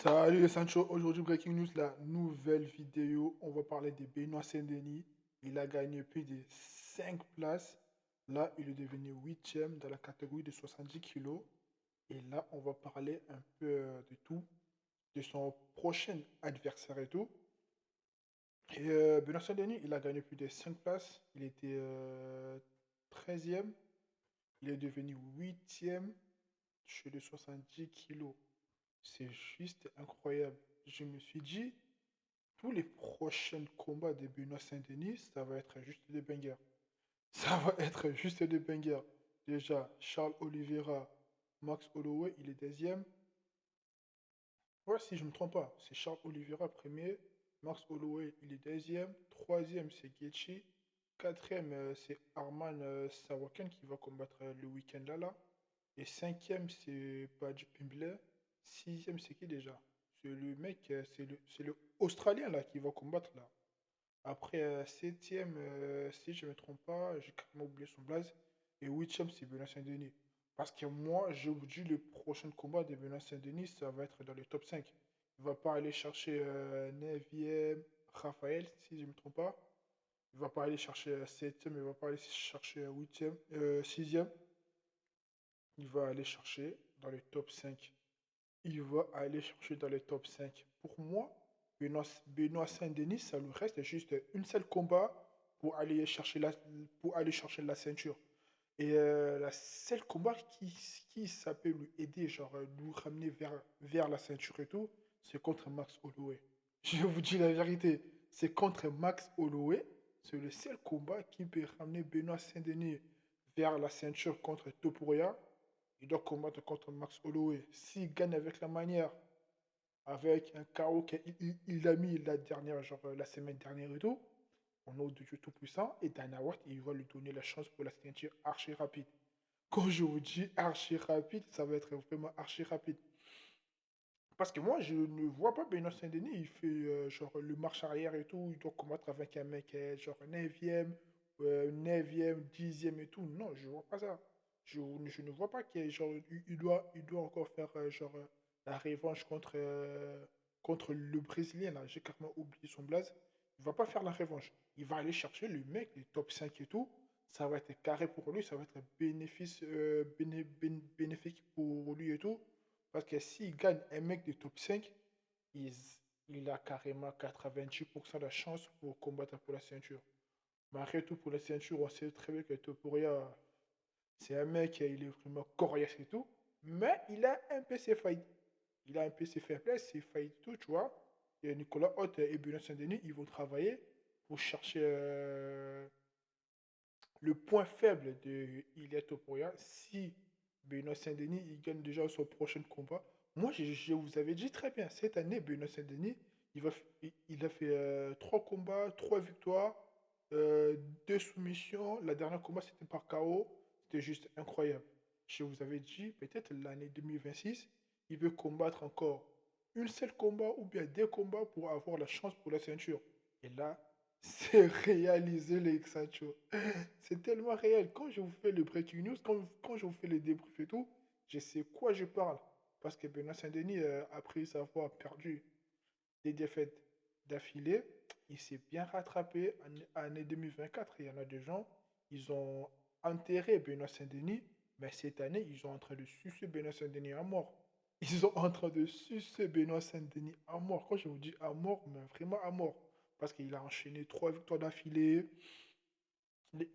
Salut les Sancho, aujourd'hui Breaking News, la nouvelle vidéo, on va parler de Benoît Saint-Denis. Il a gagné plus de 5 places. Là, il est devenu huitième dans la catégorie de 70 kilos. Et là, on va parler un peu de tout, de son prochain adversaire et tout. Et Benoît Saint-Denis, il a gagné plus de 5 places. Il était 13e. Il est devenu huitième chez les 70 kilos. C'est juste incroyable. Je me suis dit, tous les prochains combats de Benoît Saint-Denis, ça va être juste des bangers. Ça va être juste des bangers. Déjà, Charles Oliveira, Max Holloway, il est deuxième. Ouais, si je ne me trompe pas, c'est Charles Oliveira premier, Max Holloway, il est deuxième. Troisième, c'est Gaethje. Quatrième, c'est Arman Savokin qui va combattre le week-end là. Et cinquième, c'est Paddy Pimblett. Sixième, c'est qui déjà? C'est le mec, c'est le Australien là qui va combattre là. Après, septième, si je ne me trompe pas, j'ai carrément oublié son blaze. Et huitième, c'est Benoît Saint-Denis. Parce que moi, je vous dis, le prochain combat de Benoît Saint-Denis, ça va être dans le top 5. Il va pas aller chercher 9e Raphaël, si je ne me trompe pas. Il va pas aller chercher 7e, il va pas aller chercher 8e, 6e. Il va aller chercher dans le top 5. Il va aller chercher dans les top 5. Pour moi, Benoît Saint-Denis, ça lui reste juste une seule combat pour aller chercher la ceinture. Et la seule combat ça peut lui aider, genre nous ramener vers la ceinture et tout, c'est contre Max Holloway. Je vous dis la vérité, c'est contre Max Holloway. C'est le seul combat qui peut ramener Benoît Saint-Denis vers la ceinture contre Topuria. Il doit combattre contre Max Holloway. S'il gagne avec la manière, avec un KO qu'il a mis la dernière, genre la semaine dernière et tout, au nom de Dieu Tout-Puissant, et Dana White, il va lui donner la chance pour la ceinture archi rapide. Quand je vous dis archi rapide, ça va être vraiment archi rapide. Parce que moi, je ne vois pas Benoît Saint-Denis, il fait genre le marche arrière et tout, il doit combattre avec un mec genre 9e, 10e et tout. Non, je vois pas ça. Je ne vois pas qu'il genre, il doit encore faire genre la revanche contre le Brésilien, là. J'ai carrément oublié son blaze. Il va pas faire la revanche. Il va aller chercher le mec, les top 5 et tout. Ça va être carré pour lui, ça va être bénéfique pour lui et tout. Parce que s'il gagne un mec de top 5, il, il a carrément 90% de chance pour combattre pour la ceinture. Malgré tout, pour la ceinture, on sait très bien que Topuria, c'est un mec, il est vraiment coriace et tout. Mais il a un peu ses failles. Il a un peu ses faiblesses, ses failles et tout, tu vois. Et Nicolas Haute et Benoît Saint-Denis, ils vont travailler pour chercher le point faible de Ilia Topuria. Si Benoît Saint-Denis il gagne déjà son prochain combat, moi je vous avais dit très bien, cette année, Benoît Saint-Denis, il a fait 3 combats, 3 victoires, euh, 2 soumissions. La dernière combat, c'était par KO. C'était juste incroyable. Je vous avais dit, peut-être l'année 2026, il veut combattre encore une seule combat ou bien des combats pour avoir la chance pour la ceinture. Et là, c'est réalisé les Sancho. C'est tellement réel. Quand je vous fais le breaking news, quand je vous fais les débriefs et tout, je sais quoi je parle. Parce que Benoît Saint-Denis, après avoir perdu des défaites d'affilée, il s'est bien rattrapé en année 2024. Il y en a des gens, ils ont enterré Benoît Saint-Denis, mais cette année, ils sont en train de sucer Benoît Saint-Denis à mort. Ils sont en train de sucer Benoît Saint-Denis à mort. Quand je vous dis à mort, mais vraiment à mort. Parce qu'il a enchaîné 3 victoires d'affilée.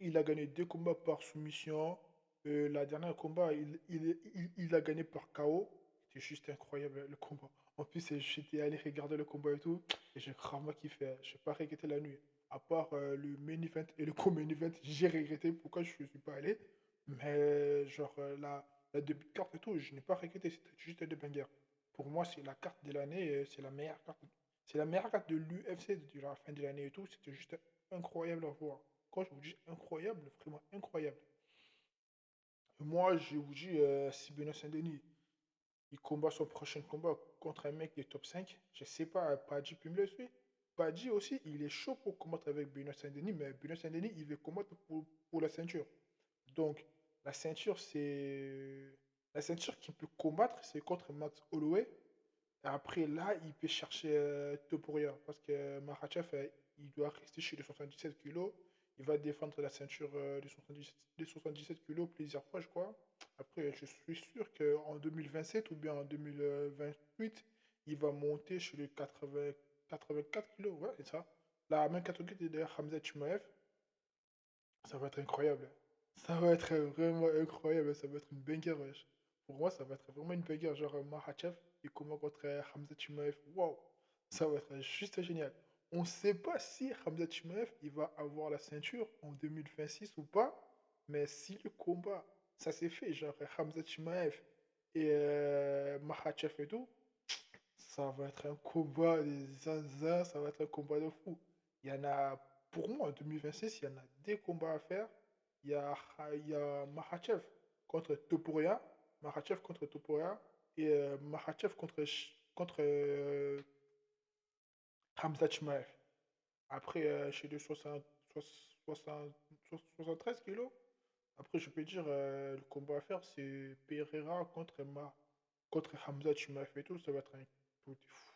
Il a gagné 2 combats par soumission. La dernière combat, il a gagné par KO. C'était juste incroyable le combat. En plus, j'étais allé regarder le combat et tout. Et j'ai gravement kiffé. Je n'ai pas regretté la nuit. À part le main event et le co-main event, j'ai regretté pourquoi je ne suis pas allé. Mais genre la début de carte et tout, je n'ai pas regretté. C'était juste des bangers. Pour moi, c'est la carte de l'année. C'est la meilleure carte. C'est la meilleure carte de l'UFC de la fin de l'année et tout. C'était juste incroyable à voir. Quand je vous dis incroyable, vraiment incroyable. Moi, je vous dis, si Benoît Saint-Denis, il combat son prochain combat contre un mec des top 5, je sais pas, Paddy peut me le suivre. Paddy aussi, il est chaud pour combattre avec Benoît Saint-Denis, mais Benoît Saint-Denis, il veut combattre pour la ceinture. Donc, la ceinture, c'est. La ceinture qu'il peut combattre, c'est contre Max Holloway. Après, là, il peut chercher Topuria parce que Makhachev, il doit rester chez les 77 kilos. Il va défendre la ceinture des 77 kilos plusieurs fois, je crois. Après, je suis sûr qu'en 2027 ou bien en 2028, il va monter chez les 80, 84 kilos. Ouais, c'est ça. La même catégorie de Hamza Chimaev, ça va être incroyable. Ça va être vraiment incroyable. Ça va être une banger, wesh. Pour moi, ça va être vraiment une banger. Genre Makhachev, il combat contre Hamza Chimaev. Waouh! Ça va être juste génial. On ne sait pas si Hamza Chimaev il va avoir la ceinture en 2026 ou pas. Mais si le combat, ça s'est fait, genre Hamza Chimaev et Makhachev et tout, ça va être un combat des zinzins, ça va être un combat de fou. Il y en a, pour moi, en 2026, il y en a des combats à faire. Il y a Makhachev contre Topuria, Makhachev contre Topuria et Makhachev contre Hamza Chimaev. Après, chez les 60 73 kilos, après, je peux dire, le combat à faire, c'est Pereira contre Hamza Chimaev et tout. Ça va être un, tout est fou.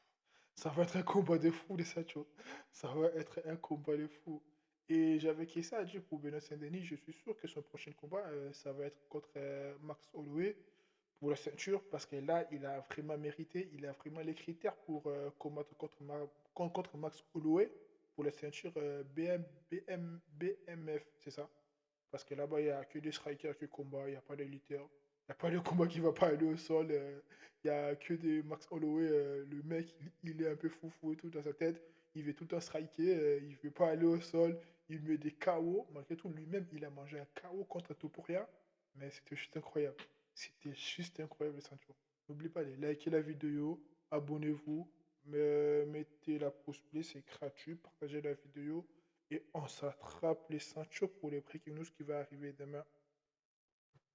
Ça va être un combat de fou, les Sacho. Ça va être un combat de fou. Et j'avais qui ça à dire pour Benoît Saint-Denis. Je suis sûr que son prochain combat, ça va être contre Max Holloway pour la ceinture. Parce que là, il a vraiment mérité. Il a vraiment les critères pour combattre contre Max Holloway pour la ceinture BMF, c'est ça? Parce que là-bas, il n'y a que des strikers qui combattent, il n'y a pas de lutteurs. Il n'y a pas de combat qui ne va pas aller au sol. Il n'y a que des Max Holloway. Le mec, il est un peu foufou et tout dans sa tête. Il veut tout le temps striker. Il ne veut pas aller au sol. Il met des KO. Malgré tout, lui-même, il a mangé un KO contre Topuria. Mais c'était juste incroyable. C'était juste incroyable, Sancho. N'oubliez pas de liker la vidéo. Abonnez-vous. Mettez la pouce bleu, c'est gratuit. Partagez la vidéo. Et on s'attrape les ceintures pour les breaking news qui va arriver demain.